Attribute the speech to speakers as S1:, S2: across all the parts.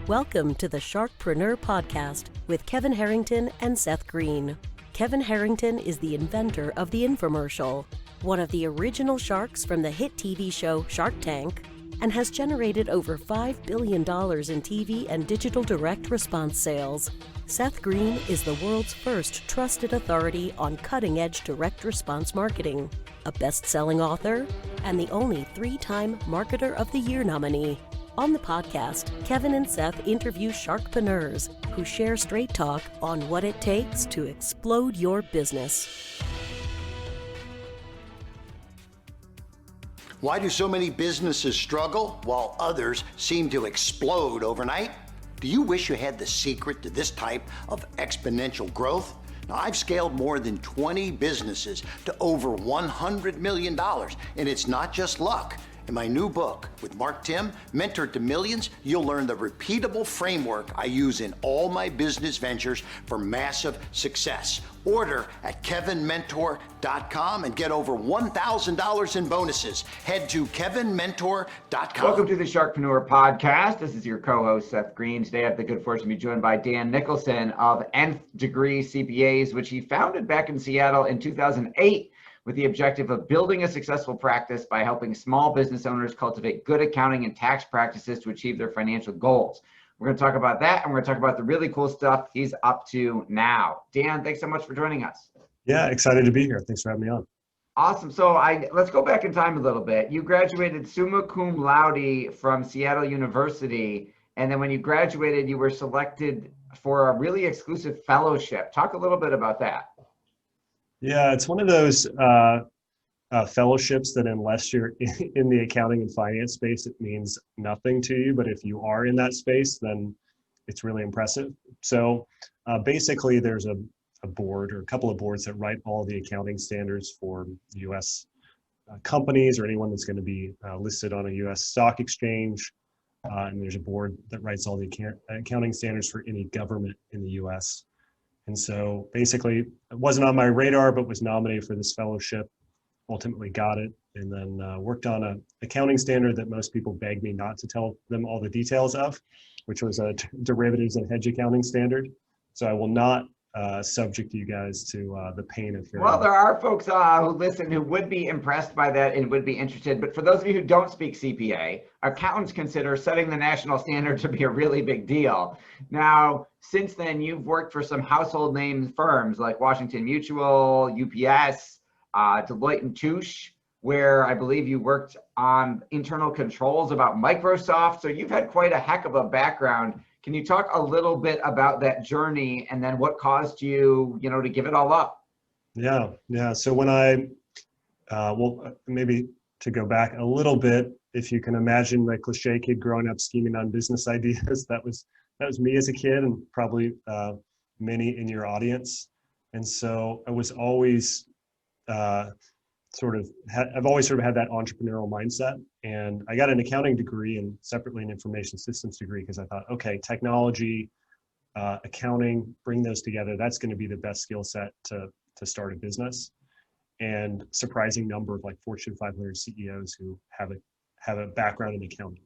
S1: Welcome to the Sharkpreneur podcast with Kevin Harrington and Seth Greene. Kevin Harrington is the inventor of the infomercial, one of the original sharks from the hit TV show Shark Tank, and has generated over $5 billion in TV and digital direct response sales. Seth Greene is the world's first trusted authority on cutting-edge direct response marketing, a best-selling author, and the only 3-time Marketer of the Year nominee. On the podcast, Kevin and Seth interview Sharkpreneurs who share straight talk on what it takes to explode your business.
S2: Why do so many businesses struggle while others seem to explode overnight? Do you wish you had the secret to this type of exponential growth? Now, I've scaled more than 20 businesses to over $100 million, and it's not just luck. In my new book with Mark Tim, Mentor to Millions, you'll learn the repeatable framework I use in all my business ventures for massive success. Order at kevinmentor.com and get over $1,000 in bonuses. Head to kevinmentor.com.
S3: Welcome to the Sharkpreneur podcast. This is your co-host, Seth Greene. Today I have the good fortune to be joined by Dan Nicholson of Nth Degree CPAs, which he founded back in Seattle in 2008. With the objective of building a successful practice by helping small business owners cultivate good accounting and tax practices to achieve their financial goals. We're going to talk about that, and we're going to talk about the really cool stuff he's up to now. Dan, thanks so much for joining us.
S4: Yeah, excited to be here. Thanks for having me on.
S3: Awesome. So let's go back in time a little bit. You graduated summa cum laude from Seattle University, and then when you graduated, you were selected for a really exclusive fellowship. Talk a little bit about that.
S4: Yeah, it's one of those fellowships that unless you're in the accounting and finance space, it means nothing to you. But if you are in that space, then it's really impressive. So basically, there's a board or a couple of boards that write all the accounting standards for U.S. Companies or anyone that's going to be listed on a U.S. stock exchange. And there's a board that writes all the accounting standards for any government in the U.S. And so basically it wasn't on my radar, but was nominated for this fellowship, ultimately got it, and then worked on an accounting standard that most people begged me not to tell them all the details of, which was a derivatives and hedge accounting standard. So I will not subject you guys to the pain of hearing.
S3: Well, there are folks who listen who would be impressed by that and would be interested. But for those of you who don't speak CPA, accountants consider setting the national standard to be a really big deal. Now, since then, you've worked for some household name firms like Washington Mutual, UPS, Deloitte & Touche, where I believe you worked on internal controls about Microsoft. So you've had quite a heck of a background. Can you talk a little bit about that journey and then what caused you, to give it all up?
S4: Yeah. So when maybe to go back a little bit, if you can imagine the cliche kid growing up scheming on business ideas, that was me as a kid, and probably many in your audience. And so I was always I've always sort of had that entrepreneurial mindset, and I got an accounting degree and separately an information systems degree because I thought, okay, technology, accounting, bring those together. That's going to be the best skill set to start a business. And surprising number of like Fortune 500 CEOs who have a background in accounting.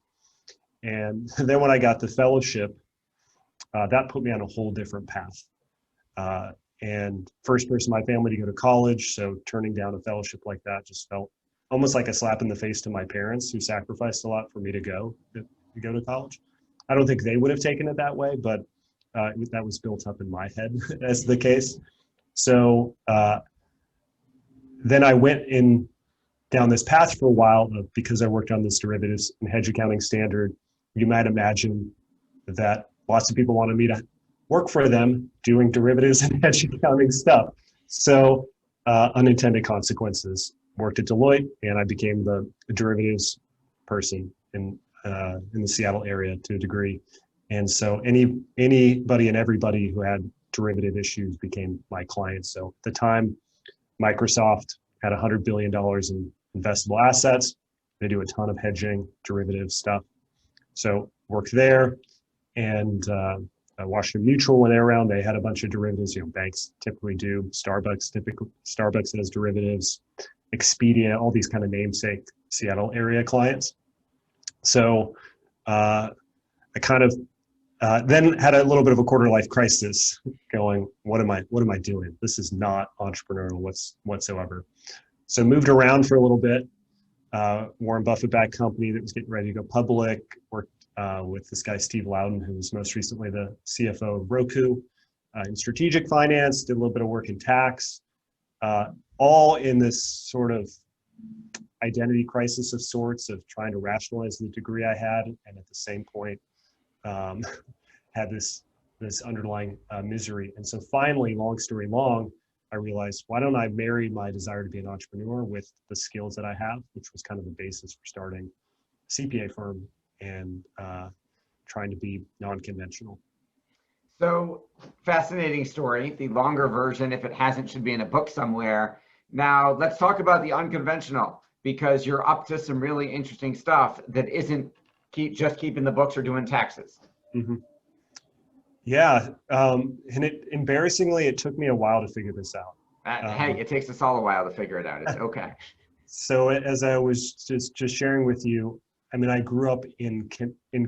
S4: And then when I got the fellowship, that put me on a whole different path. And first person in my family to go to college, so turning down a fellowship like that just felt almost like a slap in the face to my parents, who sacrificed a lot for me to go to college. I don't think they would have taken it that way, but that was built up in my head as the case. So then I went down this path for a while because I worked on this derivatives and hedge accounting standard. You might imagine that lots of people wanted me to work for them doing derivatives and hedge accounting stuff. So unintended consequences. Worked at Deloitte, and I became the derivatives person in the Seattle area to a degree. And so anybody and everybody who had derivative issues became my clients. So at the time, Microsoft had $100 billion in investable assets. They do a ton of hedging, derivative stuff. So worked there, and Washington Mutual, when they're around, they had a bunch of derivatives. Banks typically do. Starbucks has derivatives. Expedia, all these kind of namesake Seattle area clients. So I kind of Then had a little bit of a quarter life crisis going, what am I doing? This is not entrepreneurial whatsoever. So moved around for a little bit. Warren Buffett backed company that was getting ready to go public, worked with this guy, Steve Loudon, who was most recently the CFO of Roku, in strategic finance, did a little bit of work in tax, all in this sort of identity crisis of sorts of trying to rationalize the degree I had, and at the same point, had this underlying misery. And so finally, long story long, I realized, why don't I marry my desire to be an entrepreneur with the skills that I have, which was kind of the basis for starting a CPA firm and trying to be non-conventional.
S3: So fascinating story. The longer version, if it hasn't, should be in a book somewhere. Now let's talk about the unconventional, because you're up to some really interesting stuff that isn't just keeping the books or doing taxes.
S4: Mm-hmm. Yeah, and embarrassingly, it took me a while to figure this out.
S3: Hey, it takes us all a while to figure it out. It's okay.
S4: So as I was just sharing with you, I mean, I grew up in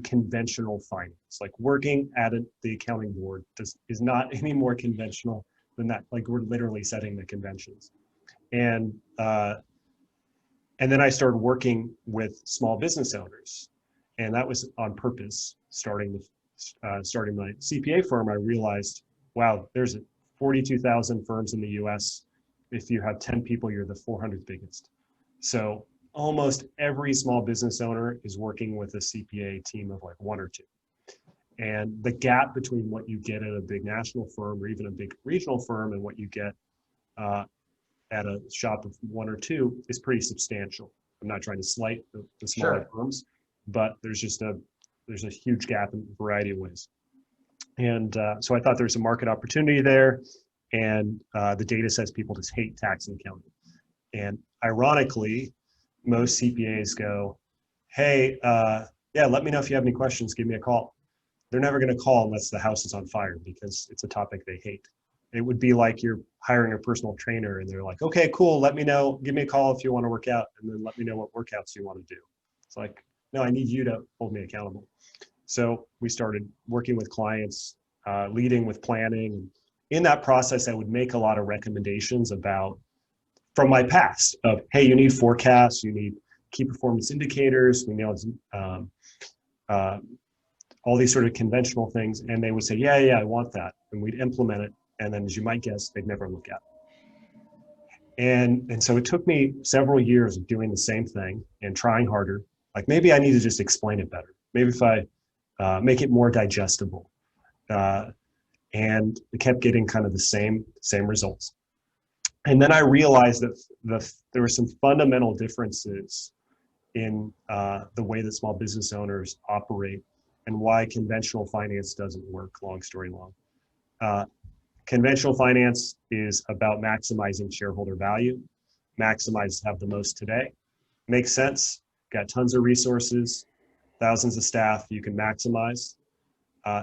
S4: conventional finance. Like working at the accounting board is not any more conventional than that. Like we're literally setting the conventions, and then I started working with small business owners, and that was on purpose. Starting my CPA firm, I realized, wow, there's 42,000 firms in the U.S. If you have 10 people, you're the 400th biggest. So almost every small business owner is working with a CPA team of like one or two. And the gap between what you get at a big national firm or even a big regional firm and what you get at a shop of one or two is pretty substantial. I'm not trying to slight the smaller firms, but there's a huge gap in a variety of ways. And so I thought there's a market opportunity there. And the data says people just hate tax and accounting. And ironically, most CPAs go, hey, yeah, let me know if you have any questions, give me a call. They're never going to call unless the house is on fire because it's a topic they hate. It would be like you're hiring a personal trainer and they're like, okay, cool, let me know, give me a call if you want to work out, and then let me know what workouts you want to do. It's like, no, I need you to hold me accountable. So we started working with clients, leading with planning. And in that process, I would make a lot of recommendations from my past of, hey, you need forecasts, you need key performance indicators, we know all these sort of conventional things. And they would say, yeah, I want that. And we'd implement it. And then as you might guess, they'd never look at it. And so it took me several years of doing the same thing and trying harder. Like maybe I need to just explain it better. Maybe if I make it more digestible. And it kept getting kind of the same results. And then I realized that there were some fundamental differences in the way that small business owners operate and why conventional finance doesn't work, long story long. Conventional finance is about maximizing shareholder value. Maximize have the most today. Makes sense. Got tons of resources, thousands of staff, you can maximize.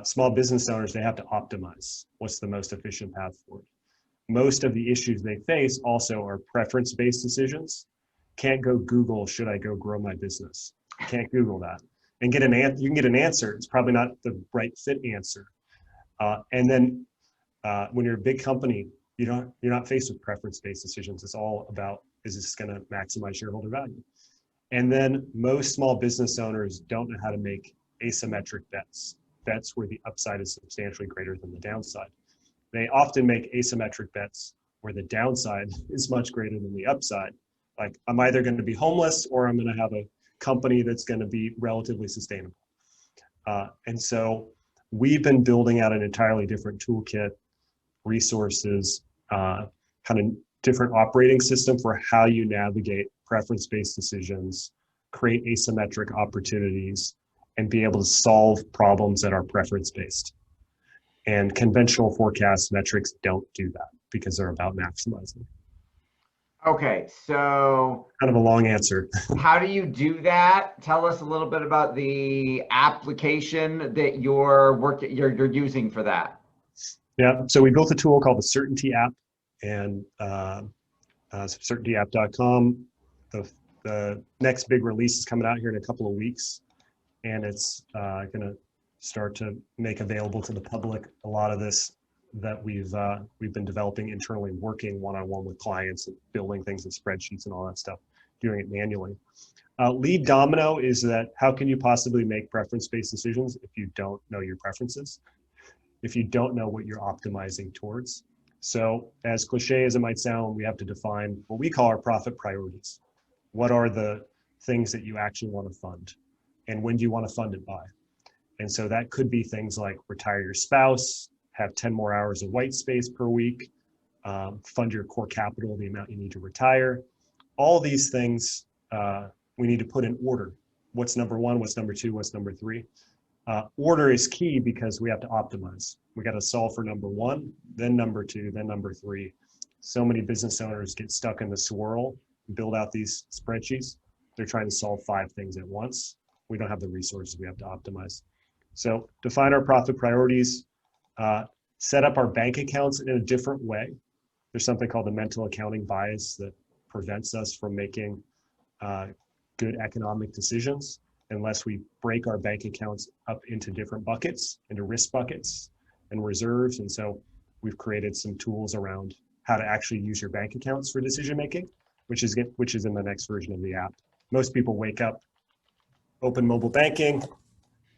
S4: Small business owners, they have to optimize. What's the most efficient path forward? Most of the issues they face also are preference-based decisions. Can't go Google, should I go grow my business? Can't Google that. And you can get an answer. It's probably not the right fit answer. And then when you're a big company, you're not faced with preference-based decisions. It's all about, is this going to maximize shareholder value? And then most small business owners don't know how to make asymmetric bets where the upside is substantially greater than the downside. They often make asymmetric bets where the downside is much greater than the upside. Like I'm either going to be homeless or I'm going to have a company that's going to be relatively sustainable. And so we've been building out an entirely different toolkit, resources, kind of different operating system for how you navigate preference-based decisions, create asymmetric opportunities, and be able to solve problems that are preference-based. And conventional forecast metrics don't do that because they're about maximizing.
S3: Okay, so
S4: kind of a long answer.
S3: How do you do that? Tell us a little bit about the application that you're using for that.
S4: Yeah, so we built a tool called the Certainty app, and certaintyapp.com. The next big release is coming out here in a couple of weeks, and it's going to start to make available to the public a lot of this that we've been developing internally, working one-on-one with clients and building things in spreadsheets and all that stuff, doing it manually. Lead domino is that how can you possibly make preference-based decisions if you don't know your preferences, if you don't know what you're optimizing towards? So as cliche as it might sound, we have to define what we call our profit priorities. What are the things that you actually want to fund? And when do you want to fund it by? And so that could be things like retire your spouse, have 10 more hours of white space per week, fund your core capital, the amount you need to retire. All these things we need to put in order. What's number one, what's number two, what's number three? Order is key because we have to optimize. We got to solve for number one, then number two, then number three. So many business owners get stuck in the swirl, build out these spreadsheets. They're trying to solve 5 things at once. We don't have the resources, we have to optimize. So define our profit priorities, set up our bank accounts in a different way. There's something called the mental accounting bias that prevents us from making good economic decisions unless we break our bank accounts up into different buckets, into risk buckets and reserves. And so we've created some tools around how to actually use your bank accounts for decision making, which is in the next version of the app. Most people wake up, open mobile banking,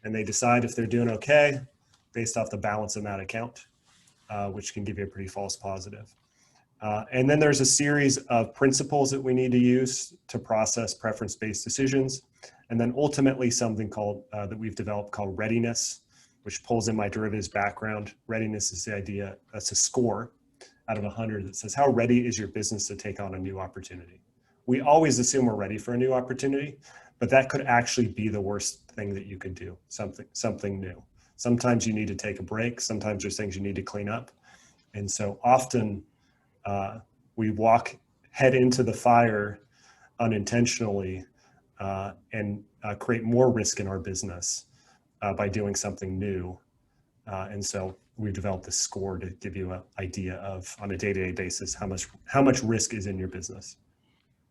S4: and they decide if they're doing okay based off the balance in that account, which can give you a pretty false positive. And then there's a series of principles that we need to use to process preference-based decisions. And then ultimately something called that we've developed called readiness, which pulls in my derivatives background. Readiness is the idea, that's a score out of 100 that says, how ready is your business to take on a new opportunity? We always assume we're ready for a new opportunity, but that could actually be the worst thing that you could do, something new. Sometimes you need to take a break. Sometimes there's things you need to clean up. And so often we head into the fire unintentionally and create more risk in our business by doing something new. And so we've developed this score to give you an idea of, on a day-to-day basis, how much risk is in your business.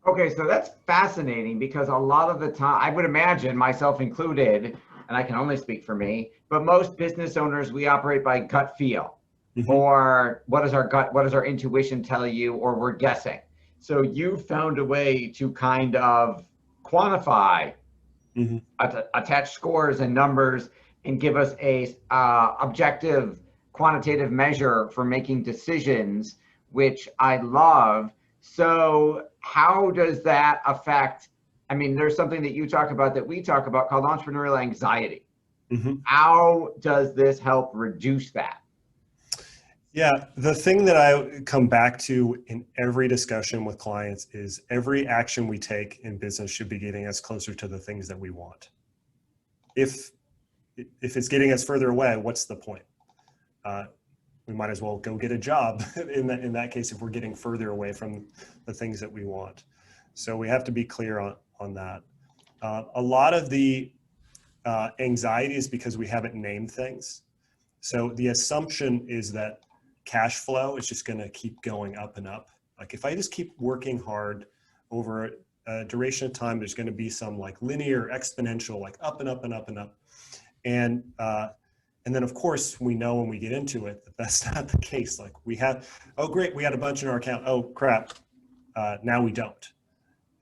S3: Okay, so that's fascinating because a lot of the time, I would imagine, myself included, and I can only speak for me, but most business owners, we operate by gut feel. Mm-hmm. Or what does our intuition tell you, or we're guessing. So you found a way to kind of quantify, mm-hmm. Attach scores and numbers and give us a objective quantitative measure for making decisions, which I love. So how does that affect, I mean, there's something that you talk about that we talk about called entrepreneurial anxiety. Mm-hmm. How does this help reduce that?
S4: Yeah, the thing that I come back to in every discussion with clients is every action we take in business should be getting us closer to the things that we want. If it's getting us further away, what's the point? We might as well go get a job in that case if we're getting further away from the things that we want. So we have to be clear on that. A lot of the anxiety is because we haven't named things. So the assumption is that cash flow is just going to keep going up and up. Like if I just keep working hard over a duration of time, there's going to be some like linear exponential, like up and up and up and up. And then of course we know when we get into it that that's not the case. Like we have, oh great, we had a bunch in our account. Oh crap, now we don't.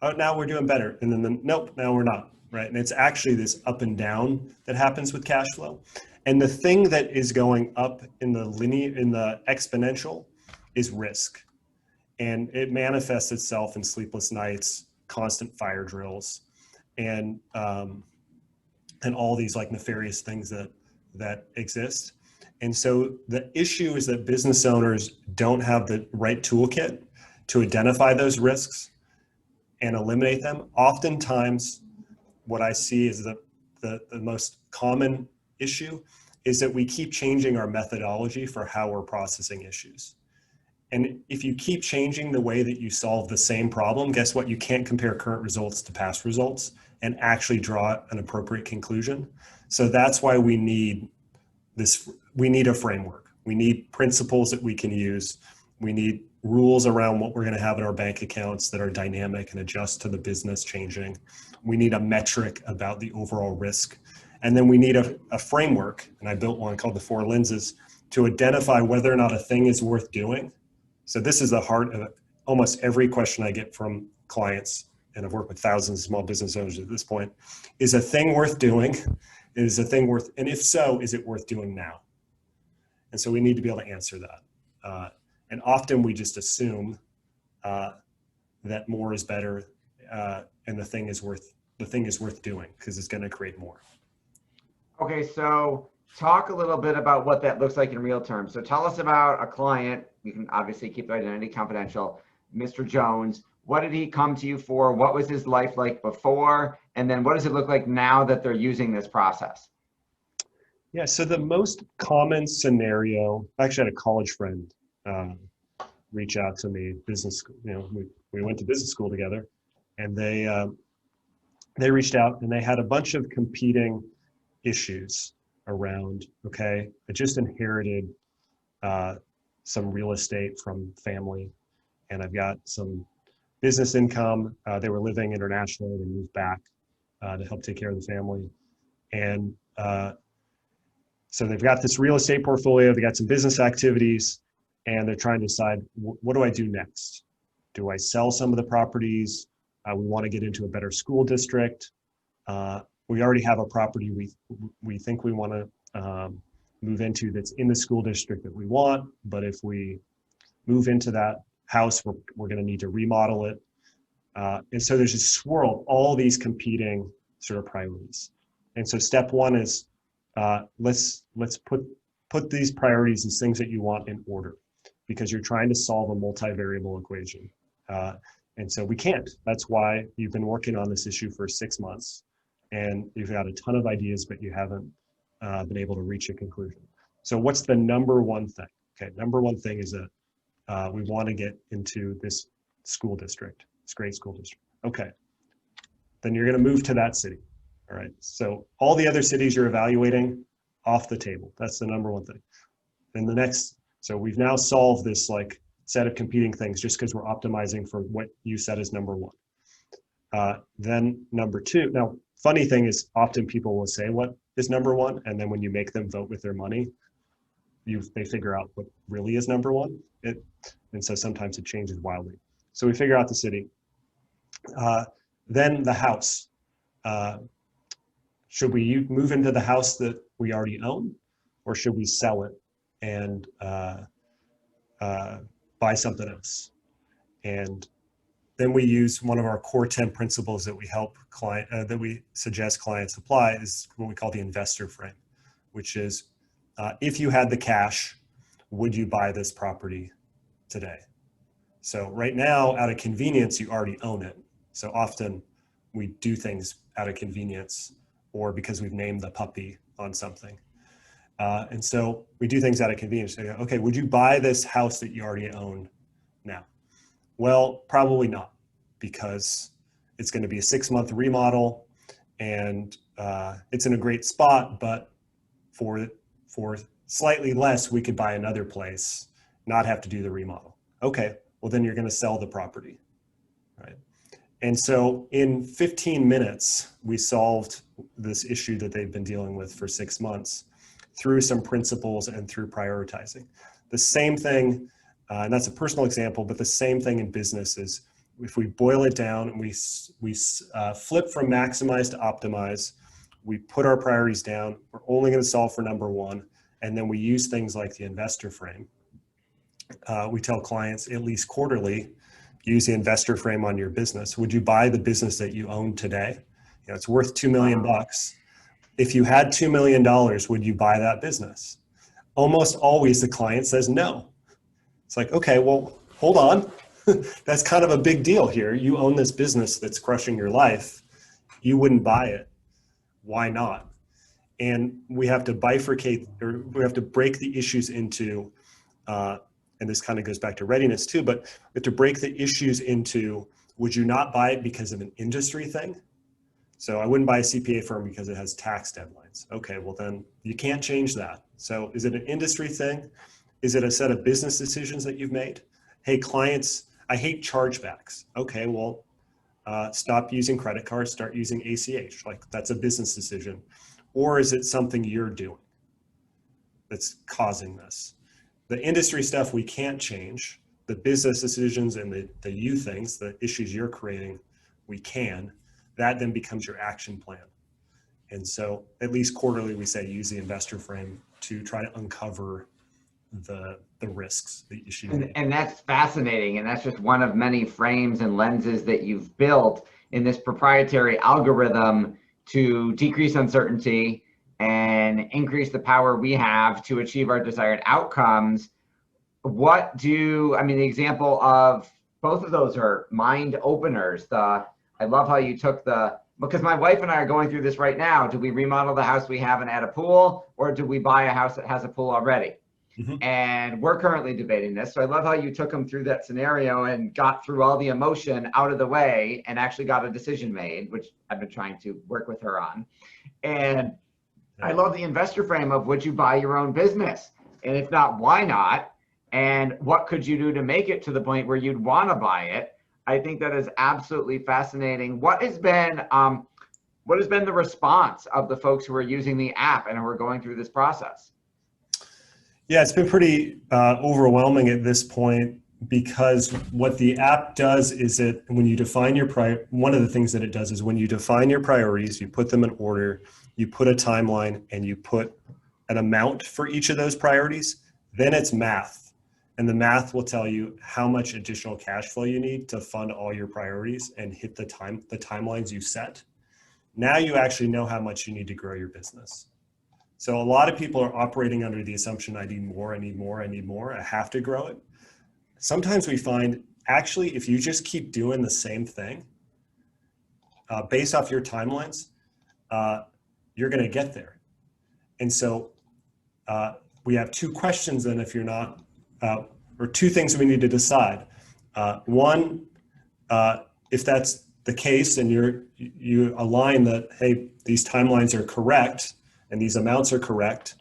S4: Oh, now we're doing better. And then nope, now we're not, right? And it's actually this up and down that happens with cash flow. And the thing that is going up in the exponential is risk. And it manifests itself in sleepless nights, constant fire drills, and all these like nefarious things that exist. And so the issue is that business owners don't have the right toolkit to identify those risks and eliminate them. Oftentimes, what I see is the most common issue is that we keep changing our methodology for how we're processing issues. And if you keep changing the way that you solve the same problem, guess what? You can't compare current results to past results and actually draw an appropriate conclusion. So that's why we need a framework. We need principles that we can use. We need rules around what we're going to have in our bank accounts that are dynamic and adjust to the business changing. We need a metric about the overall risk. And then we need a framework, and I built one called the 4 lenses, to identify whether or not a thing is worth doing. So this is the heart of almost every question I get from clients, and I've worked with thousands of small business owners at this point. Is a thing worth doing? Is a thing worth, and if so, is it worth doing now? And so we need to be able to answer that. And often we just assume that more is better, and the thing is worth doing because it's going to create more.
S3: Okay, so talk a little bit about what that looks like in real terms. So tell us about a client. You can obviously keep their identity confidential. Mr. Jones, what did he come to you for? What was his life like before? And then what does it look like now that they're using this process?
S4: Yeah, so the most common scenario, I actually had a college friend reach out to me, business school, we went to business school together, and they reached out and they had a bunch of competing issues around, okay, I just inherited some real estate from family, and I've got some business income. They were living internationally, they moved back to help take care of the family. And so they've got this real estate portfolio, they got some business activities, and they're trying to decide, what do I do next? Do I sell some of the properties? We want to get into a better school district. We already have a property we think we want to move into that's in the school district that we want, but if we move into that house, we're going to need to remodel it. And so there's a swirl of all these competing sort of priorities. And so step one is let's put these priorities, these things that you want, in order, because you're trying to solve a multivariable equation. And so we can't. That's why you've been working on this issue for 6 months, and you've got a ton of ideas, but you haven't been able to reach a conclusion. So what's the number one thing? Okay, number one thing is that we want to get into this school district, this great school district. Okay, then you're going to move to that city. All right, so all the other cities you're evaluating, off the table. That's the number one thing. Then the next, so we've now solved this like set of competing things just because we're optimizing for what you said is number one. Then number two, now funny thing is often people will say what is number one, and then when you make them vote with their money, they figure out what really is number one. And so sometimes it changes wildly. So we figure out the city. Then the house. Should we move into the house that we already own, or should we sell it and buy something else? And then we use one of our core 10 principles that we suggest clients apply, is what we call the investor frame, which is if you had the cash, would you buy this property today? So right now, out of convenience, you already own it. So often we do things out of convenience, or because we've named the puppy on something. And so we do things out of convenience. So, okay, would you buy this house that you already own now? Well, probably not, because it's going to be a 6-month remodel, and it's in a great spot, but for slightly less, we could buy another place, not have to do the remodel. Okay, well then you're going to sell the property, right? And so in 15 minutes, we solved this issue that they've been dealing with for 6 months through some principles and through prioritizing. The same thing, and that's a personal example, but the same thing in business is, if we boil it down and we flip from maximize to optimize, we put our priorities down, we're only going to solve for number one, and then we use things like the investor frame. We tell clients, at least quarterly, use the investor frame on your business. Would you buy the business that you own today? It's worth $2 million. If you had $2 million, would you buy that business? Almost always the client says no. It's like, okay, well, hold on. That's kind of a big deal here. You own this business that's crushing your life. You wouldn't buy it. Why not? And we have to bifurcate, or we have to break the issues into, and this kind of goes back to readiness too, but we have to break the issues into, would you not buy it because of an industry thing? So I wouldn't buy a CPA firm because it has tax deadlines. Okay, well then you can't change that. So is it an industry thing? Is it a set of business decisions that you've made? Hey, clients, I hate chargebacks. Okay, well, stop using credit cards, start using ACH. Like, that's a business decision. or is it something you're doing that's causing this? The industry stuff we can't change. The business decisions and the you things, the issues you're creating, we can. That then becomes your action plan. And so at least quarterly, we say use the investor frame to try to uncover the risks, the issues.
S3: And that's fascinating. And that's just one of many frames and lenses that you've built in this proprietary algorithm to decrease uncertainty and increase the power we have to achieve our desired outcomes. The example of both of those are mind openers. I love how you took because my wife and I are going through this right now. Do we remodel the house we have and add a pool, or do we buy a house that has a pool already? Mm-hmm. And we're currently debating this. So I love how you took them through that scenario and got through all the emotion out of the way and actually got a decision made, which I've been trying to work with her on. And I love the investor frame of, would you buy your own business? And if not, why not? And what could you do to make it to the point where you'd want to buy it? I think that is absolutely fascinating. What has been the response of the folks who are using the app and who are going through this process?
S4: Yeah, it's been pretty overwhelming at this point, because what the app does is when you define one of the things that it does is when you define your priorities, you put them in order, you put a timeline, and you put an amount for each of those priorities, then it's math. And the math will tell you how much additional cash flow you need to fund all your priorities and hit the timelines you set. Now you actually know how much you need to grow your business. So a lot of people are operating under the assumption, I need more, I have to grow it. Sometimes we find, actually, if you just keep doing the same thing, based off your timelines, you're going to get there. And so we have two questions then, if you're not, or two things we need to decide. One, if that's the case and you align that, hey, these timelines are correct, and these amounts are correct,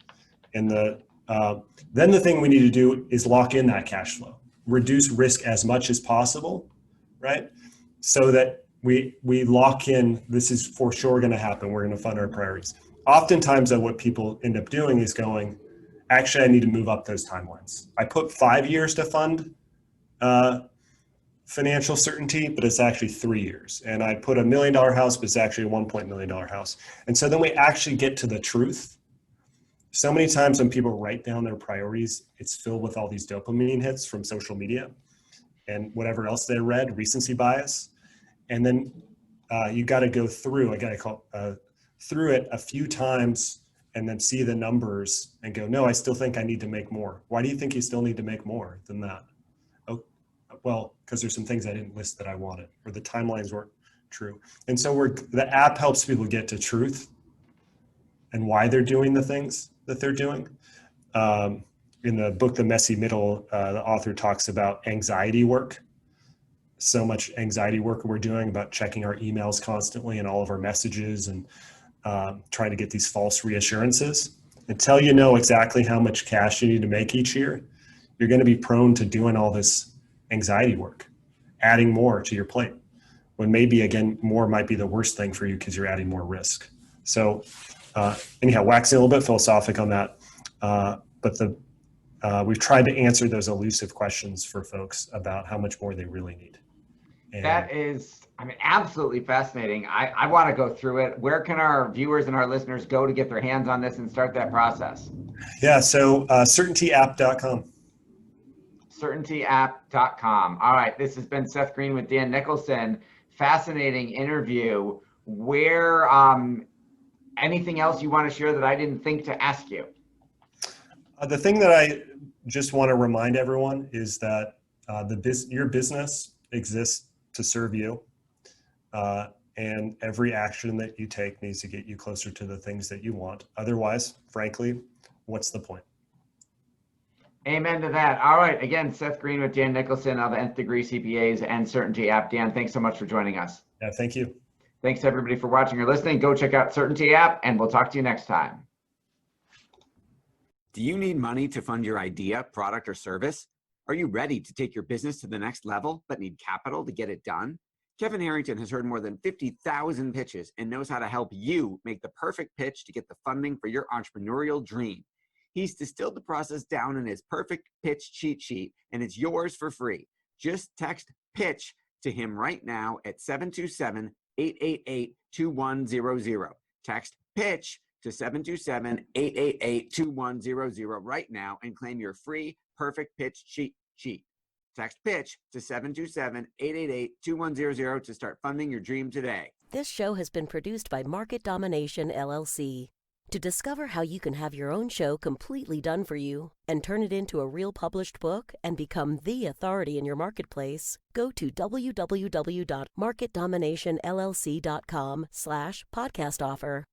S4: and then the thing we need to do is lock in that cash flow, reduce risk as much as possible, right? So that we lock in, this is for sure going to happen. We're going to fund our priorities. Oftentimes, though, what people end up doing is going, actually, I need to move up those timelines. I put 5 years to fund financial certainty, but it's actually 3 years. And I put $1 million house, but it's actually a $1 million house. And so then we actually get to the truth. So many times when people write down their priorities, it's filled with all these dopamine hits from social media and whatever else they read, recency bias. And then you got to go through, through it a few times and then see the numbers and go, no, I still think I need to make more. Why do you think you still need to make more than that? Well, because there's some things I didn't list that I wanted, or the timelines weren't true. And so the app helps people get to truth and why they're doing the things that they're doing. In the book, The Messy Middle, the author talks about anxiety work. So much anxiety work we're doing about checking our emails constantly and all of our messages and trying to get these false reassurances. Until you know exactly how much cash you need to make each year, you're going to be prone to doing all this anxiety work, adding more to your plate, when maybe, again, more might be the worst thing for you because you're adding more risk. So anyhow, waxing a little bit philosophic on that, but we've tried to answer those elusive questions for folks about how much more they really need. And
S3: that is, absolutely fascinating. I want to go through it. Where can our viewers and our listeners go to get their hands on this and start that process?
S4: Yeah, so certaintyapp.com.
S3: CertaintyApp.com. All right, this has been Seth Greene with Dan Nicholson. Fascinating interview. Where, anything else you want to share that I didn't think to ask you?
S4: The thing that I just want to remind everyone is that your business exists to serve you, and every action that you take needs to get you closer to the things that you want. Otherwise, frankly, what's the point?
S3: Amen to that. All right. Again, Seth Greene with Dan Nicholson of Nth Degree CPAs and Certainty App. Dan, thanks so much for joining us.
S4: Yeah, thank you.
S3: Thanks to everybody for watching or listening. Go check out Certainty App, and we'll talk to you next time.
S5: Do you need money to fund your idea, product, or service? Are you ready to take your business to the next level but need capital to get it done? Kevin Harrington has heard more than 50,000 pitches and knows how to help you make the perfect pitch to get the funding for your entrepreneurial dream. He's distilled the process down in his perfect pitch cheat sheet, and it's yours for free. Just text PITCH to him right now at 727-888-2100. Text PITCH to 727-888-2100 right now and claim your free perfect pitch cheat sheet. Text PITCH to 727-888-2100 to start funding your dream today.
S1: This show has been produced by Market Domination, LLC. To discover how you can have your own show completely done for you and turn it into a real published book and become the authority in your marketplace, go to www.marketdominationllc.com/podcast offer.